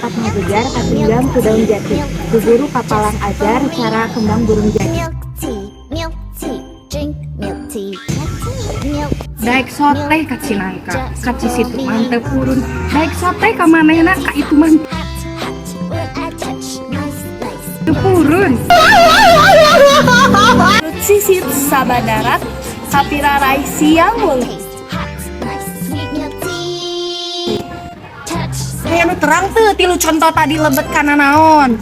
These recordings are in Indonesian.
dapat mengejar katinggang ku daun jati. Ku guru kapalang ajar cara kembang burung jati. Daek sote ka Cinangka, ka Cisitu mantep purun. Daek sote ka manehna ka itu mantep purun. Sisit sabadarat kapirarai siang wengi. Anu terang tuh tilu contoh tadi lebet kana naon.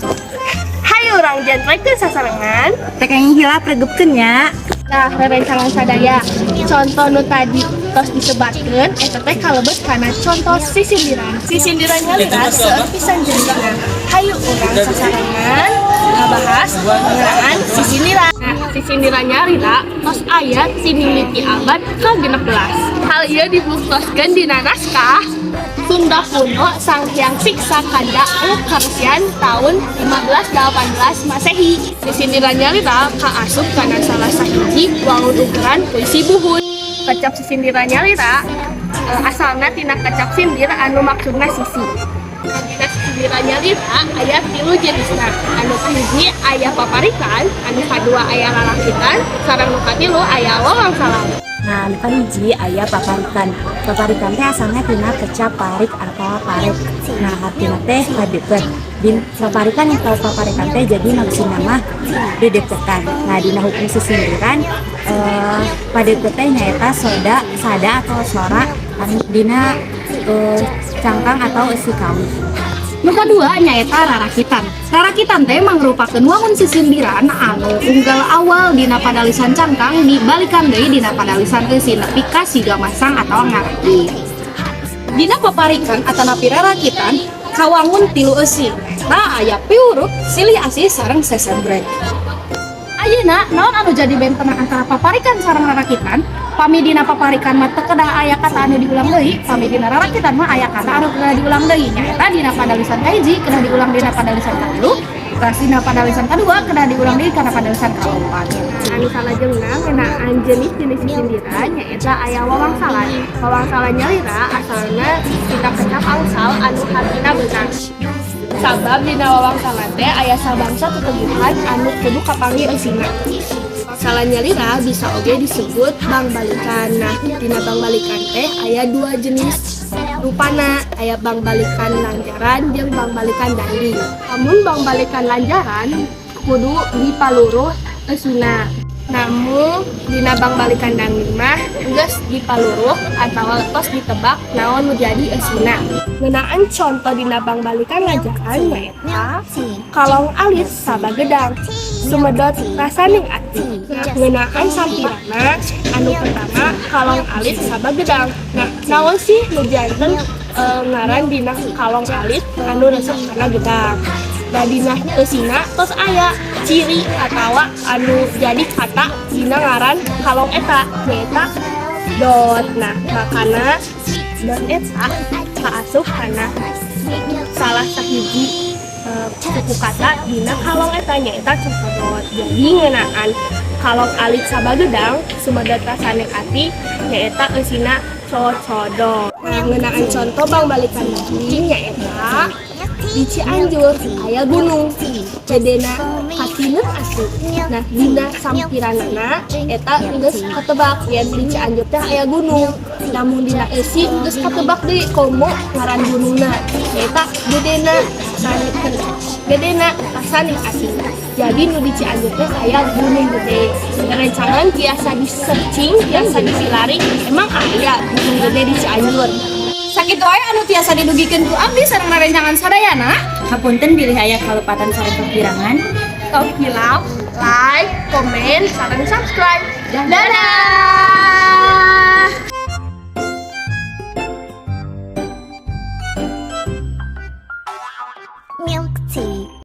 Hayu urang jentrekeun sasarengan. Teh yang hilap regepkeun nya. Nah, rerencangan sadaya. Contoh nu tadi tos disebatkeun eta teh kalebet kana contoh sisindiran. Sisindirannya lira seueur pisan jenengan. Hayu urang sasarengan ngabahas ngeunaan sisindiran. Nah, sisindirannya lira tos aya ti mimiti abad ke-16. Hal ieu dibuktoskeun dina naskah Sunda Kuno Sang Hyang Siksa Kanda Karsian tahun 1518 Masehi. Sisindirannya lira kaasup kana salah sahiji wangun ukuran puisi buhun. Kecap sisindirannya lira asalna tina kecap sindir anu maksudna sisi. Dina sisindirannya lira aya 3 jenisna. Anu hiji aya paparikan, anu kadua aya lalakitan, sareng nu katilu aya wawangsalan. Nah, nu kahiji aya paparikan. Paparikan teh asalna tina kecap parik atau parek. Nah, artina teh kadeukeut. Din paparikan yang tahu paparikan teh jadi maksudna mah dedeketan. Nah, dina hukum sisindiran padeukeut teh nyaeta sada atau sora anu dina cangkang atau isi kawin. Nu kadua nyaeta rarakitan. Rarakitan teh mangrupakeun wangun sisindiran anu unggal awal dina padalisan cangkang dibalikan deui dina padalisan eusi nepi ka siga masang atau ngaraki. Dina paparikan atanapi rarakitan kawangun 3 eusi. Nah, aya piuruk, silih asih sareng sesembrek. Ayeuna naon anu jadi bentengan antara paparikan sareng rarakitan? Pami dina paparikan mah teu kedah aya kata anu diulang deui, pami dina rarakitan mah aya kata anu kedah diulang deui. Nyaeta dina padalisan kahiji kedah diulang dina padalisan katilu, terus dina padalisan kadua kedah diulang deui kana padalisan kaopat. Anu salajengna ngeunaan jenis-jenis sisindiran nyaeta aya wawangsalan. Wawangsalannya lira asalna tina kecap angsal anu hartina beunang. Sabab dina wawangsalan teh aya sabangsa teteguhan anu kudu kapanggih eusina. Wawangsalannya lira bisa oge disebut bang balikan. Nah, dina bang balikan teh aya 2 jenis rupana, aya bang balikan lanjaran jeung bang balikan dandi. Namun bang balikan lanjaran kudu dipaluruh eusina. Namun dina bang balikan dandi mah geus dipaluruh atawa tos ditebak naon nu jadi eusina. Ngeunaan contoh dina bang balikan lanjaran nyaeta kalong alit sabagedang sumedot rasaning ati. Nah, ngeunaan sampirana anu pertama kalong alit sabagedang. Nah, naon sih nu janten ngaran dina kalong alit anu resep kana gedang. Nah, dina eusina tos aya ciri atawa anu jadi kata dina ngaran kalong eta nyaeta dot. Nah, makana dot eta kaasup kana salah sahiji suku kata dina kalong eta nyaeta cocodot. Jadi ngeunaan kalong alit sabagedang sumedot rasaning ati nyaeta eusina cocodot. Nah, ngeunaan contoh bang balikan lagi nyaeta di Cianjur aya gunung cedena kakineut asup. Nah, dina sampiranana eta geus katebak yen di Cianjur teh aya gunung. Namun dina eusi geus katebak deui komo ngaran gunungna eta gedena rasaning asing. Jadi nu di Cianjur teh aya gunung gede. Rencangan biasa di searching, biasa disilari emang aya gunung gede di Cianjur. Sakitu aya anu tiasa didugikeun ku abdi sareng rerencangan sadayana. Hapunten bilih aya kalepatan sareng kepirangan. Top hilap, like, komen, sareng subscribe. Dadah!